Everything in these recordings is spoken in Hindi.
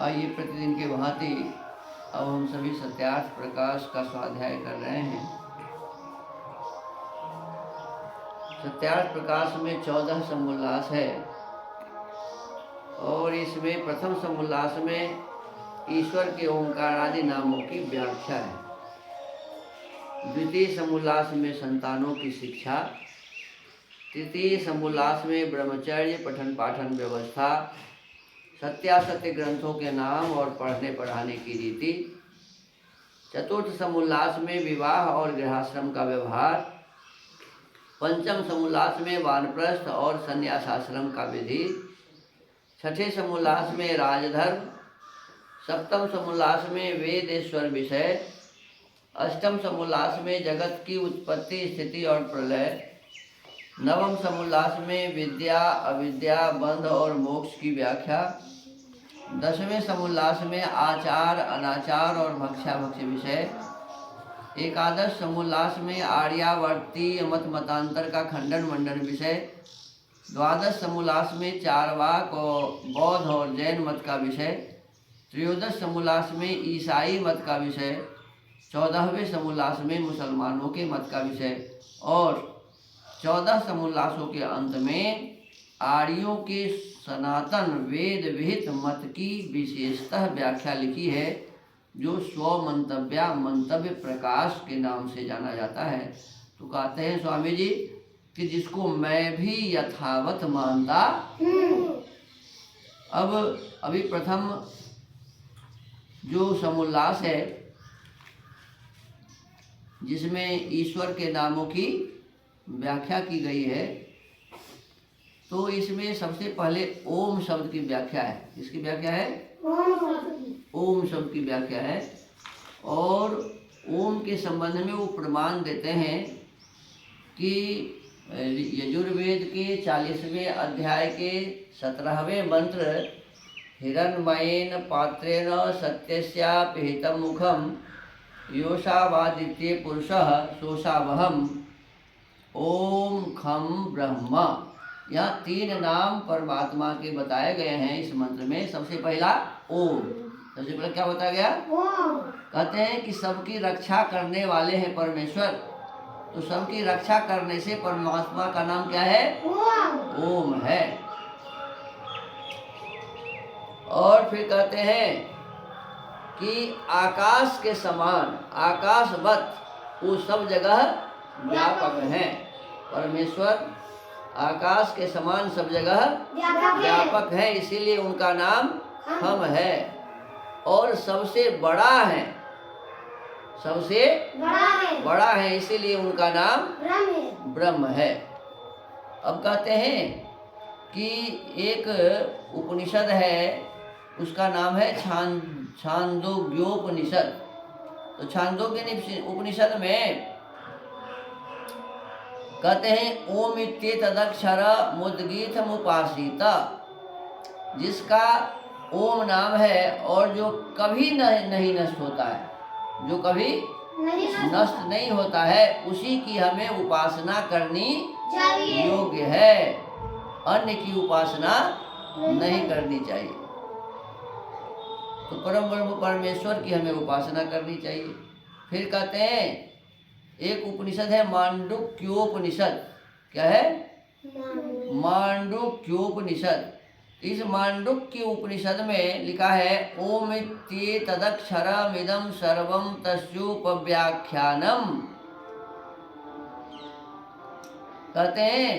आइए प्रतिदिन के भांति अब हम सभी सत्यार्थ प्रकाश का स्वाध्याय कर रहे हैं। सत्यार्थ प्रकाश में 14 समुल्लास है और इसमें प्रथम समुल्लास में ईश्वर के ओंकार आदि नामों की व्याख्या है। द्वितीय समुल्लास में संतानों की शिक्षा, तृतीय समुल्लास में ब्रह्मचर्य पठन पाठन व्यवस्था, सत्यासत्य ग्रंथों के नाम और पढ़ने पढ़ाने की रीति, चतुर्थ समुल्लास में विवाह और गृहाश्रम का व्यवहार, पंचम समुल्लास में वानप्रस्थ और संन्यासाश्रम का विधि, छठे समुल्लास में राजधर्म, सप्तम समुल्लास में वेदेश्वर विषय, अष्टम समुल्लास में जगत की उत्पत्ति स्थिति और प्रलय, नवम समुल्लास में विद्या अविद्या बंध और मोक्ष की व्याख्या, दसवें समुल्लास में आचार अनाचार और भक्षा भक्ष विषय, एकादश समुल्लास में आर्यावर्ती मत मतांतर का खंडन मंडन विषय, द्वादश समुल्लास में चारवाक और बौद्ध और जैन मत का विषय, त्रयोदश समुल्लास में ईसाई मत का विषय, 14वें समुल्लास में मुसलमानों के मत का विषय और 14 समुल्लासों के अंत में आर्यों के सनातन वेद विहित मत की विशेषतः व्याख्या लिखी है, जो स्वमंतव्या मंतव्य प्रकाश के नाम से जाना जाता है। तो कहते हैं स्वामी जी कि जिसको मैं भी यथावत मानता। अब अभी प्रथम जो समुल्लास है जिसमें ईश्वर के नामों की व्याख्या की गई है, तो इसमें सबसे पहले ओम शब्द की व्याख्या है। इसकी व्याख्या है ओम शब्द की व्याख्या है और ओम के संबंध में वो प्रमाण देते हैं कि यजुर्वेद के 40वें अध्याय के 17वें मंत्र हिरण्मयेन पात्रेण सत्यस्या पिहितं मुखम योषावादित्य पुरुषः सोषावहम ओम खम ब्रह्म। यहाँ 3 नाम परमात्मा के बताए गए हैं इस मंत्र में। सबसे पहला ओम, सबसे पहला क्या बताया गया? कहते हैं कि सबकी रक्षा करने वाले हैं परमेश्वर, तो सबकी रक्षा करने से परमात्मा का नाम क्या है? ओम है। और फिर कहते हैं कि आकाश के समान आकाशवत वो सब जगह व्यापक हैं। परमेश्वर आकाश के समान सब जगह व्यापक है, इसीलिए उनका नाम हम है। और सबसे बड़ा है, सबसे बड़ा है, इसीलिए उनका नाम ब्रह्म है। अब कहते हैं कि एक उपनिषद है, उसका नाम है छांदोग्योपनिषद। तो छांदोग्य उपनिषद में कहते हैं ओम इत्येतदक्षर मुद्गीतमुपासीत, जिसका ओम नाम है और जो कभी नहीं नष्ट होता है, जो कभी नष्ट नहीं होता है, उसी की हमें उपासना करनी योग्य है, अन्य की उपासना नहीं करनी चाहिए। तो परम ब्रह्म परमेश्वर की हमें उपासना करनी चाहिए। फिर कहते हैं एक उपनिषद है मांडुक्योपनिषद। क्या है? मांडुक्योपनिषद। इस मांडुक्य उपनिषद में लिखा है ओम इत्येतदक्षरमिदं सर्वं तस्योपव्याख्यानम्। कहते हैं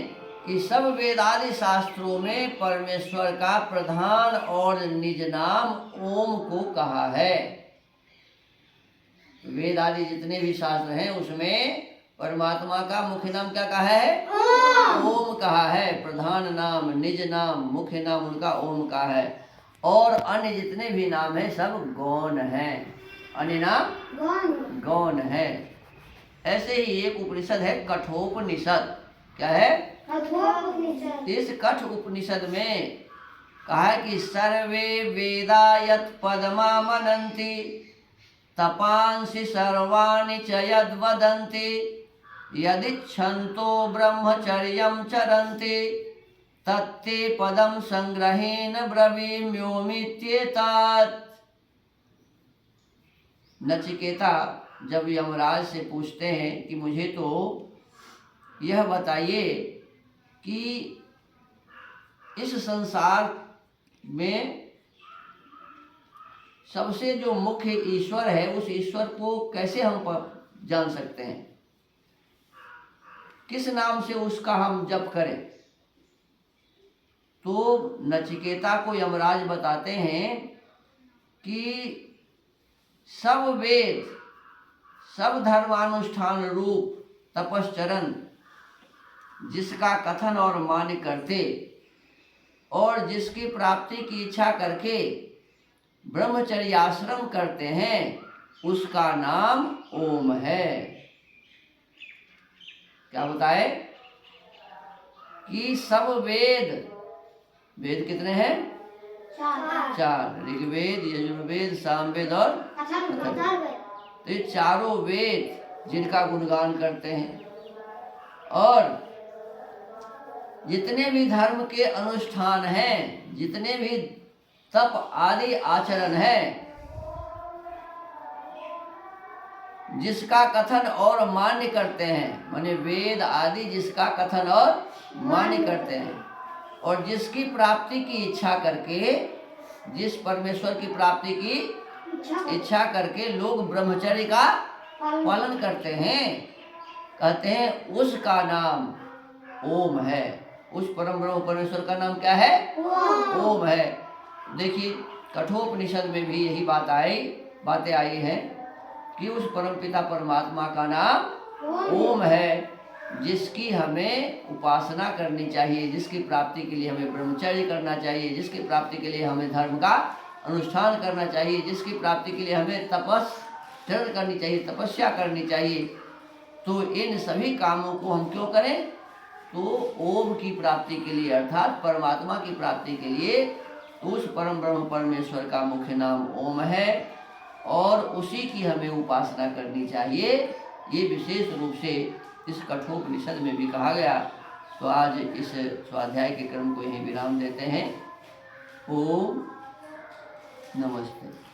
कि सब वेदादि शास्त्रों में परमेश्वर का प्रधान और निज नाम ओम को कहा है। वेद आदि जितने भी शास्त्र हैं उसमें परमात्मा का मुख्य नाम क्या कहा है? ओम कहा है। प्रधान नाम, निज नाम, मुख्य नाम उनका ओम का है। और अन्य जितने भी नाम हैं सब गौण हैं, अन्य नाम गौण है। ऐसे ही एक उपनिषद है कठोपनिषद। क्या है? कठोपनिषद। इस कठ उपनिषद में कहा है कि सर्वे वेदा यत् पदमा मनन्ति तपांसि सर्वाणि च यद्वदन्ति यदिच्छन्तो ब्रह्मचर्यं चरन्ति तत्ते पदम संग्रहेण ब्रवीम्योमित्येतत्। नचिकेता जब यमराज से पूछते हैं कि मुझे तो यह बताइए कि इस संसार में सबसे जो मुख्य ईश्वर है उस ईश्वर को कैसे हम जान सकते हैं, किस नाम से उसका हम जप करें। तो नचिकेता को यमराज बताते हैं कि सब वेद, सब धर्मानुष्ठान रूप तपश्चरण जिसका कथन और मान्य करते और जिसकी प्राप्ति की इच्छा करके ब्रह्मचर्य आश्रम करते हैं उसका नाम ओम है। क्या बताए कि सब वेद, वेद कितने हैं? चार। ऋग्वेद, यजुर्वेद, सामवेद और अथर्ववेद। तो ये चारों वेद जिनका गुणगान करते हैं और जितने भी धर्म के अनुष्ठान हैं, जितने भी तप आदि आचरण है, जिसका कथन और मान्य करते हैं, माने वेद आदि जिसका कथन और मान्य करते हैं और जिसकी प्राप्ति की इच्छा करके, जिस परमेश्वर की प्राप्ति की इच्छा करके लोग ब्रह्मचर्य का पालन करते हैं, कहते हैं उसका नाम ओम है। उस परम ब्रह्म परमेश्वर का नाम क्या है? ओम है। देखिए कठोपनिषद में भी यही बातें आई हैं कि उस परम पिता परमात्मा का नाम ओम है, जिसकी हमें उपासना करनी चाहिए, जिसकी प्राप्ति के लिए हमें ब्रह्मचर्य करना चाहिए, जिसकी प्राप्ति के लिए हमें धर्म का अनुष्ठान करना चाहिए, जिसकी प्राप्ति के लिए हमें तपस्या करनी चाहिए, तपस्या करनी चाहिए। तो इन सभी कामों को हम क्यों करें? तो ओम की प्राप्ति के लिए, अर्थात परमात्मा की प्राप्ति के लिए। तो उस परम ब्रह्म परमेश्वर का मुख्य नाम ओम है और उसी की हमें उपासना करनी चाहिए। ये विशेष रूप से इस कठोपनिषद में भी कहा गया। तो आज इस स्वाध्याय के क्रम को यहीं विराम देते हैं। ओम नमस्ते।